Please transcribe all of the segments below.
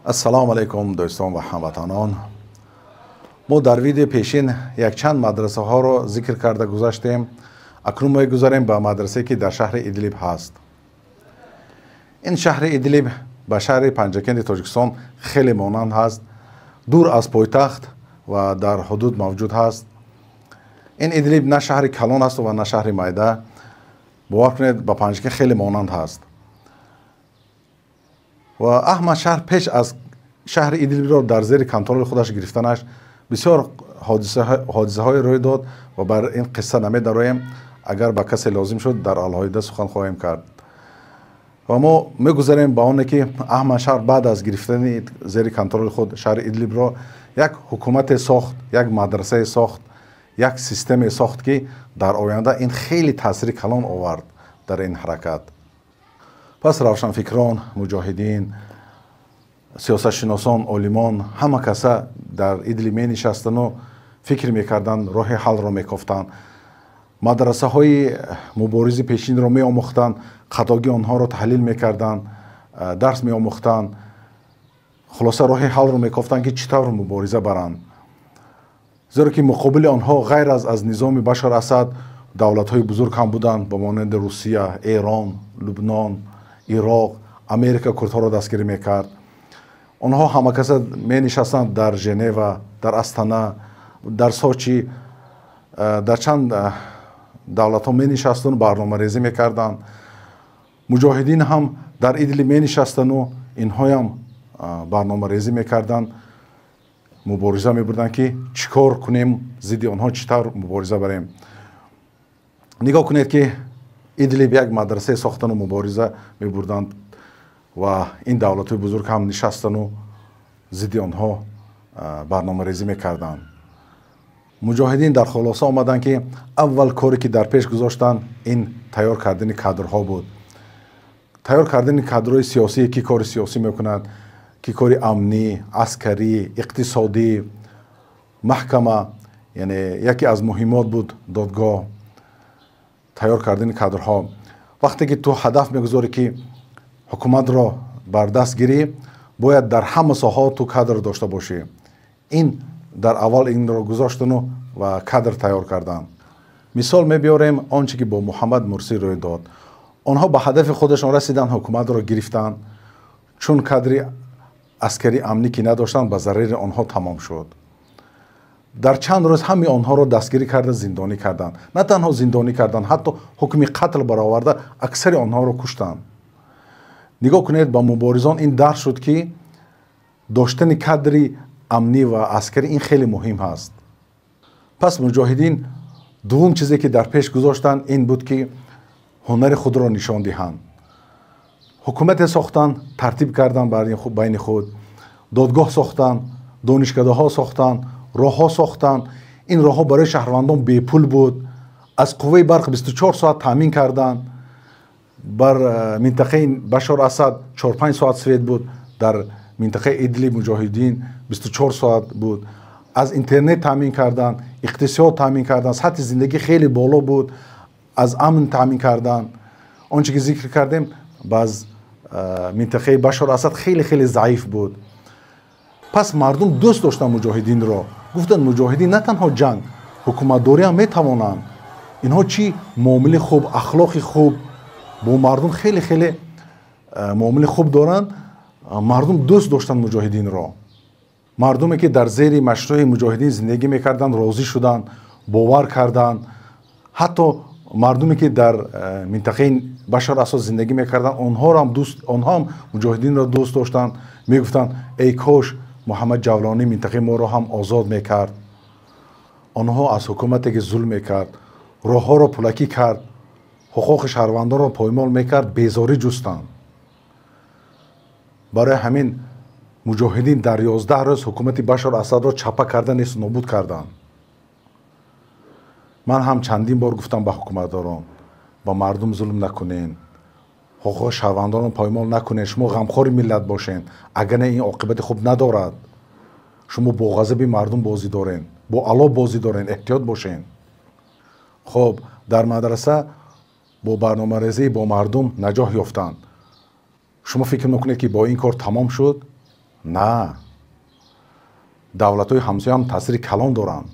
السلام علیکم دوستان و هموطنان. ما در ویدیو پیشین یک چند مدرسه ها رو ذکر کرده گذاشتیم. اکنون ما گذاریم به مدرسه که در شهر ادلیب هست. این شهر ادلیب به شهر پنجکند تاجیکستان خیلی مانند هست، دور از پایتخت و در حدود موجود هست. این ادلیب نه شهر کلان است و نه شهر مایده. باور کنید به پنجکند خیلی مانند هست. و احمد شهر پیش از شهر ادلیب را در زیر کنترل خودش گرفتنش بسیار حادثه های روی داد و بر این قصه نمی‌داریم. اگر به کسی لازم شد در الهایده سخن خواهیم کرد. و ما می‌گذاریم با آنه که احمد شهر بعد از گرفتن زیر کنترل خود شهر ادلیب را یک حکومت ساخت، یک مدرسه ساخت، یک سیستم ساخت که در آینده این خیلی تاثیر کلان آورد در این حرکت. پس روشنفکران، مجاهدین، سیاستشناسان، عالمان همه کسا در ادلیب می نشستند و فکر میکردند، راه حل را میکافتند. مدرسه های مبارز پیشین را می آموختند، خطاگی آنها را تحلیل میکردند، درس می آموختند، خلاصه راه حل را میکافتند که چطور مبارزه برند. زیرا که مقابل آنها غیر از نظام بشار اسد دولت های بزرگ هم بودند، به مانند روسیه، ایران، لبنان، عراق، امریکا کردها را دستگیری میکرد. آنها همه کسا می نشستند در ژنو، در استانه، در سوچی، در چند دولت ها می نشستند و برنامه ریزی میکردند. مجاهدین هم در ادلیب می نشستند و اینها هم برنامه ریزی میکردند، مبارزه میبردند که چیکار کنیم، ضد آنها چطور مبارزه بریم. نگاه کنید که ادلیب یک مدرسه ساختن و مبارزه میبردند و این دولت بزرگ هم نشستن و ضد آنها برنامه ریزی میکردند. مجاهدین در خلاصه آمدند که اول کاری که در پیش گذاشتن این تیار کردن کادرها بود. تیار کردن کادرهای سیاسی که کار سیاسی میکنند، که کار امنی، عسکری، اقتصادی، محکمه، یعنی یکی از مهمات بود دادگاه. تیار کردن کادرها وقتی که تو هدف میگذاری که حکومت را بر دست گیری، باید در همه ساحات تو کادر داشته باشی. این در اول این را گذاشتن و کادر تیار کردن. مثال میبیاریم آنچه که با محمد مرسی روی داد. آنها به هدف خودشان رسیدن، حکومت را گرفتن، چون کادر عسکری امنی که نداشتن به ضرر آنها تمام شد. در چند روز همه آنها را دستگیری کرده، زندانی کردن. نه تنها زندانی کردن، حتی حکم قتل برآورده، اکثر آنها را کشتن. نگاه کنید، با مبارزان این درس شد که داشتن کادر امنی و عسکری این خیلی مهم هست. پس مجاهدین دوم چیزی که در پیش گذاشتن این بود که هنر خود را نشان دهند. حکومت ساختن، ترتیب کردن بین خود، دادگاه ساختن، دانشکده ها ساختن، راه ها ساختن. این راه ها برای شهروندان بی پول بود. از قوه برق 24 ساعت تامین کردن. بر منطقه بشار اسد 4-5 ساعت سوید بود. در منطقه ادلیب مجاهدین 24 ساعت بود. از اینترنت تامین کردن، اقتصاد تامین کردن، سطح زندگی خیلی بالا بود. از امن تامین کردن. آنچه که ذکر کردیم باز منطقه بشار اسد خیلی ضعیف بود. پس مردم دوست داشتن مجاهدین را. گفتن مجاهدین نه تنها جنگ، حکومتداری هم میتوانند. اینها چی معامله خوب، اخلاق خوب با مردم خیلی معامله خوب دارند. مردم دوست داشتن مجاهدین را. مردمی که در زیر مشروع مجاهدین زندگی میکردند راضی شدند، باور کردند. حتی مردمی که در منطقه بشار اسد زندگی میکردند آنها هم مجاهدین را دوست داشتند. میگفتند ای کاش محمد جولانی منطقه ما را هم آزاد میکرد. آنها از حکومتی که ظلم میکرد، راه ها را پلکی کرد، حقوق شهروندان را پایمال میکرد، بیزاری جستند. برای همین مجاهدین در 11 روز حکومت بشار اسد را چپه کردن، نیست نابود کردند. من هم چندین بار گفتم به حکومتداران، با مردم ظلم نکنین، حقوق شهروندان را پایمال نکنین، شما غمخوار ملت باشین، اگر نه این عاقبت خوب ندارد. شما با غضب مردم بازی دارین، با الله بازی دارین، احتیاط باشین. خب در مدرسه با برنامه ریزی با مردم نجاح یافتند. شما فکر میکنید که با این کار تمام شد؟ نه، давлатҳои ҳамсоя ҳам таъсири калон доранд.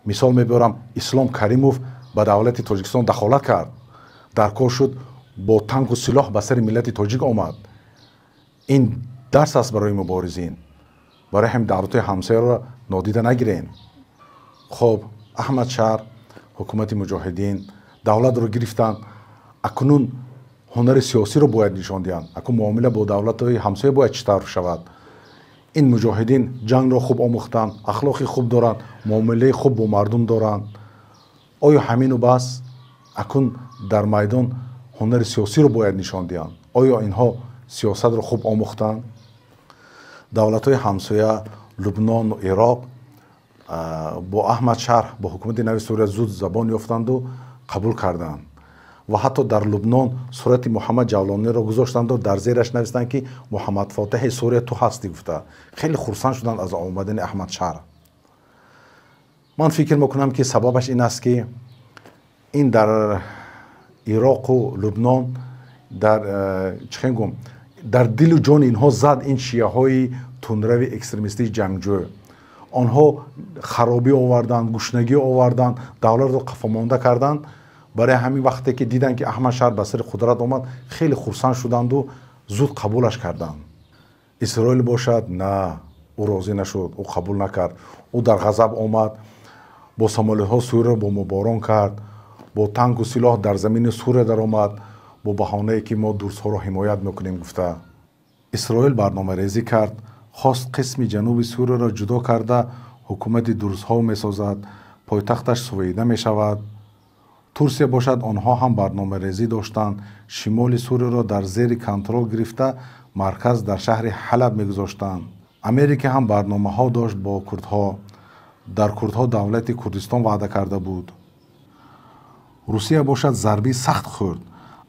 мисол мебарам, ислом каримов ба давлати тоҷикистон дахолат кард, дар кор шуд, бо танку силоҳ ба сари миллати тоҷик омад. ин дарс аст барои муборизин. барои ҳамин давлатҳои ҳамсояро нодида нагирем. хоб аҳмадшаҳр, ҳукумати муҷоҳидин давлатро гирифтанд. акнун ҳунари сиёсиро бояд нишон диҳанд. акнун муомила бо давлатҳои ҳамсоя бояд чӣ тавр шавад. ин муҷоҳидин ҷангро хуб омӯхтанд, ахлоқи хуб доранд, муомилаи хуб бо мардум доранд. оё ҳамину бас? акнун дар майдон ҳунари сиёсиро бояд нишон диҳанд. оё инҳо сиёсатро хуб омӯхтанд? давлатҳои ҳамсоя лубнон, ироқ бо аҳмадшаҳр, бо ҳукумати нави сурия зуд забон ёфтанду қабул карданд. ва ҳатто дар лубнон сурати муҳаммад ҷавлониро гузоштанду дар зераш навистанд ки муҳаммад фотиҳи сурия ту ҳастӣ гуфта. хеле хурсанд шуданд аз омадани аҳмадшаҳр. ман фикр мекунам ки сабабаш ин аст ки ин дар ироқу лубнон дар дилу ҷони инҳо зад ин шияҳои тунрави экстремистии ҷангҷӯ. онҳо харобӣ оварданд, гушнагӣ оварданд, давлатро қафомонда карданд. барои ҳамин вақте ки диданд ки аҳмадшаҳр ба сари қудрат омад, хеле хурсанд шуданду зуд қабулаш карданд. исроил бошад, на, ӯ розӣ нашуд, ӯ қабул накард. ӯ дар ғазаб омад, бо самолетҳо Сурияро бомбборон кард, бо танку силоҳ дар замини Сурия даромад, бо баҳонае ки мо дурсҳоро ҳимоят мекунем гуфта. исроил барномарезӣ кард, хост қисми ҷануби Сурияро ҷудо карда ҳукумати дурсҳо месозад, пойтахташ Сувейда мешавад. турсия бошад, онҳо ҳам барномарезӣ доштанд, шимоли Сурияро дар зери контрол гирифта, марказ дар шаҳри Ҳалаб мегузоштанд. америка ҳам барномаҳо дошт бо курдҳо. дар курдҳо давлати Курдистон ваъда карда буд. русия бошад, зарби сахт хӯрд,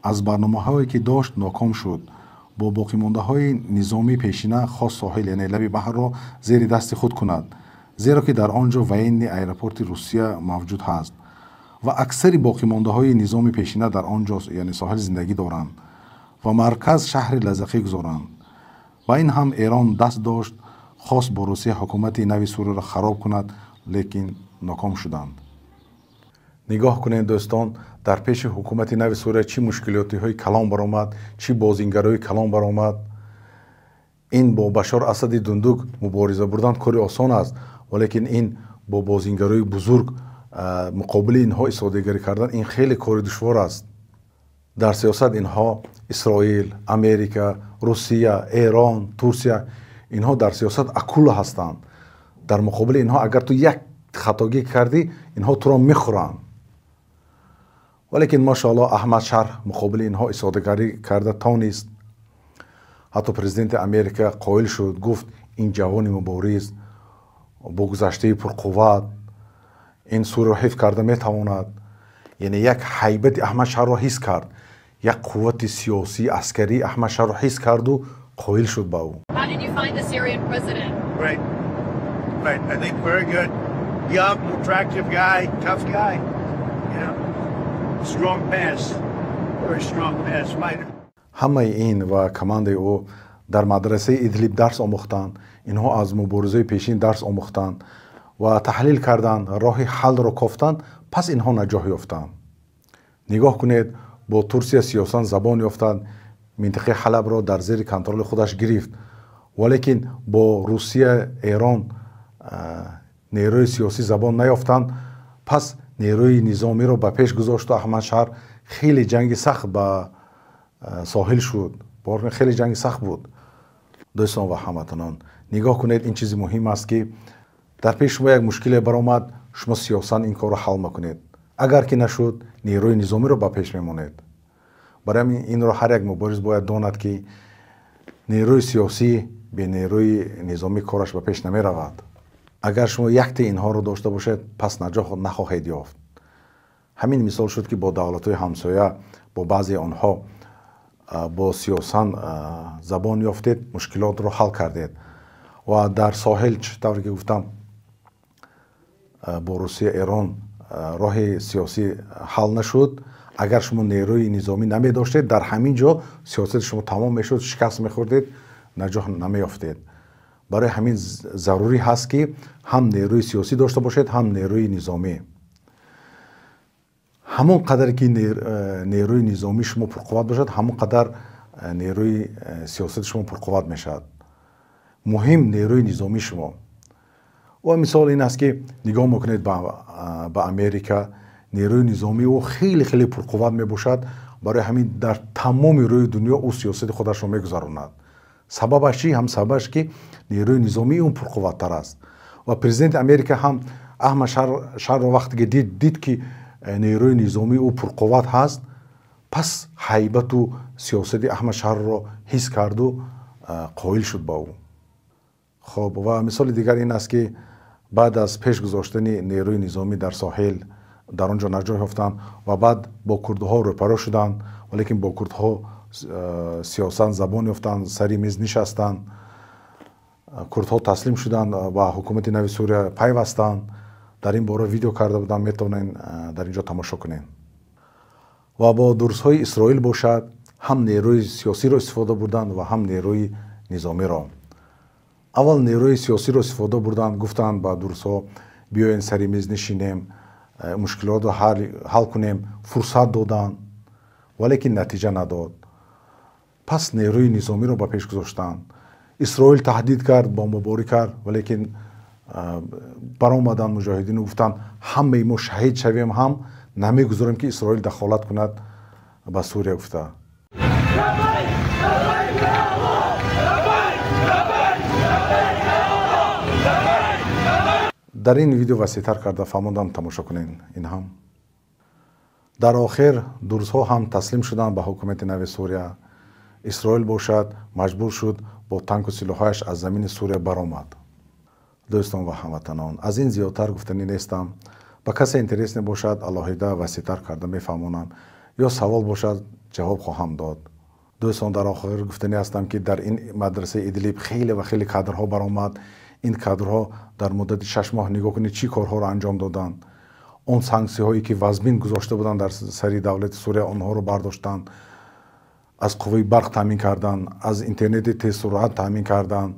аз барномаҳое ки дошт ноком шуд. бо боқимондаҳои низоми пешина хост соҳил, яъне лаби баҳрро зери дасти худ кунад, зеро ки дар он ҷо военни аэропорти Русия мавҷуд ҳаст ва аксари боқимондаҳои низоми пешина дар он ҷо, яъне соҳил зиндагӣ доранд ва марказ шаҳри Лазақӣ гузоранд. ва ин ҳам Эрон даст дошт, хост бо Русия ҳукумати нави Сурияро хароб кунад, лекин ноком шуданд. нигоҳ кунед дӯстон, дар пеши ҳукумати нави Сурия чӣ мушкилотиҳои калон баромад, чӣ бозингарои калон баромад. ин бо Башор Асади дундук мубориза бурдан кори осон аст, валекин ин бо бозингарои бузург муқобили инҳо истодигарӣ кардан, ин хеле кори душвор аст. дар сиёсат инҳо Исроил, Америка, Русия, Эрон, Турсия, инҳо дар сиёсат акула ҳастанд. дар муқобили инҳо агар ту як хатогӣ кардӣ, инҳо туро мехӯранд. валекин машоалло Аҳмадшаҳр муқобили инҳо истодигарӣ карда тонист. ҳатто президенти Америка қоил шуд, гуфт, ин ҷавони мубориз бо гузаштаи пурқувват ин Сурияро ҳифз карда метавонад. яъне як ҳайбати Аҳмадшаҳрро ҳис кард, як қуввати сиёсӣ, аскарӣ Аҳмадшаҳрро ҳис карду қоил шуд ба ӯ. How did you find the Syrian president? Right. I think very good. Young, attractive guy, tough guy. Strong pass. Very strong pass. ҳамаи ин ва командаи ӯ дар мадрасаи Идлиб дарс омӯхтанд. инҳо аз муборизаи пешин дарс омӯхтанд ва таҳлил карданд, роҳи ҳаллро кофтанд, пас инҳо наҷоҳ ёфтанд. нигоҳ кунед, бо Турсия сиёсан забон ёфтанд, минтақаи Ҳалабро дар зери контроли худаш гирифт. валекин бо Русия, Эрон нерӯи сиёсӣ забон наёфтанд, пас нерӯи низомиро ба пеш гузошту Аҳмадшаҳр хеле ҷанги сахт ба соҳил шуд. хеле ҷанги сахт буд. дӯстон ва ҳамватанон, нигоҳ кунед, ин чизи муҳим аст ки дар пеши шумо як мушкиле баромад, шумо сиёсан ин корро ҳал мекунед. агар ки нашуд, нерӯи низомиро ба пеш мемонед. барои ҳамин инро ҳар як мубориз бояд донад ки нерӯи сиёсӣ бе нерӯи низомӣ кораш ба пеш намеравад. агар шумо якте инҳоро дошта бошед, пас наҷоҳ нахоҳед ёфт. ҳамин мисол шуд ки бо давлатҳои ҳамсоя, бо баъзе онҳо бо сиёсан забон ёфтед, мушкилотро ҳал кардед. ва дар соҳил тавре ки гуфтам, бо Русия, Эрон роҳи сиёсӣ ҳал нашуд. агар шумо нерӯи низомӣ намедоштед, дар ҳамин ҷо сиёсати шумо тамом мешуд, шикаст мехӯрдед наҷоҳ намеёфтед. барои ҳамин зарурӣ ҳаст ки ҳам нерӯи сиёсӣ дошта бошед, ҳам нерӯи низомӣ. ҳамон қадар ки нерӯи низомӣ шумо пурқувват бошад, ҳамон қадар нерӯи сиёсати шумо пурқувват мешавад. муҳим нерӯи низоми шумо. ва мисол ин аст ки нигоҳ мекунед ба Америка, нерӯи низоми ӯ хеле хеле пурқувват мебошад. барои ҳамин дар тамоми рӯи дунё ӯ сиёсати худашро мегузаронад. сабабаш чи? ҳам сабабаш ки нерӯи низоми ӯ пурқувваттар аст. ва президенти Америка ҳам Аҳмад Шарро вақте ки дид ки нерӯи низоми ӯ пурқувват ҳаст, пас ҳайбату сиёсати Аҳмад Шарро ҳис карду қоил шуд ба ӯ. хоб ва мисоли дигар ин аст ки баъд аз пеш гузоштани нерӯи низомӣ дар соҳил дар он ҷо наҷоҳ ёфтанд ва баъд бо курдҳо рӯпаро шуданд, валекин бо курдҳо сиёсат забон ёфтанд, сари миз нишастанд. курдҳо таслим шуданд ба ҳукумати нави Сурия пайвастанд. дар ин бора видео карда будам, метавонен дар ин ҷо тамошо кунен. ва бо дурусҳои Исроил бошад, ҳам нерӯи сиёсиро истифода бурданд ва ҳам нерӯи низомиро. аввал нерӯи сиёсиро истифода бурданд, гуфтанд ба дурусҳо биёен сари миз нишинем, мушкилотро ҳал кунем, фурсат доданд, валекин натиҷа надод. пас нерӯи низомиро ба пеш гузоштанд. Исроил таҳдид кард, бомбборӣ кард, валекин баромаданд муҷоҳидину гуфтанд ҳамаи мо шаҳид шавем, ҳам намегузорем ки Исроил дахолат кунад ба Сурия гуфта. дар ин видео васеътар карда фаҳмондам, тамошо кунен. ин ҳам дар охир дурусҳо ҳам таслим шуданд ба ҳукумати нави Сурия. Исроил бошад маҷбур шуд бо танку силоҳҳояш аз замини Сурия баромад. дӯстон ва ҳамватанон, аз ин зиёдтар гуфтанӣ нестам. ба касе интерес мебошад алоҳида васеътар карда мефаҳмонам, ё савол бошад ҷавоб хоҳам дод. дӯстон, дар охир гуфтанӣ ҳастам ки дар ин мадрасаи Идлиб хеле ва хеле кадрҳо баромад. ин кадрҳо дар муддати 6 моҳ нигоҳ кунед чӣ корҳоро анҷом доданд. он санксияҳое ки вазмин гузошта буданд дар сари давлати Сурия, онҳоро бардоштанд, аз қувваи барқ таъмин карданд, аз интернети тезсуръат таъмин карданд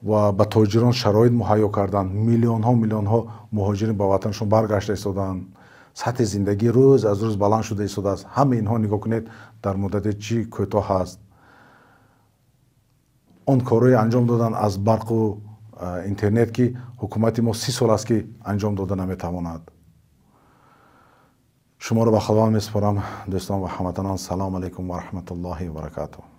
ва ба тоҷирон шароит муҳайё карданд. миллионҳо муҳоҷирин ба ватанашон баргашта истоданд. сатҳи зиндагӣ рӯз аз рӯз баланд шуда истодааст. ҳама инҳо нигоҳ кунед дар муддати чӣ кӯтоҳ аст. он корҳои анҷом додан аз барқу интернет ки ҳукумати мо 30 сол аст ки анҷом дода наметавонад. шуморо ба худованд месупорам. дӯстон ва ҳамватанон, салому алайкум ва раҳматуллоҳи ва баракатуҳ.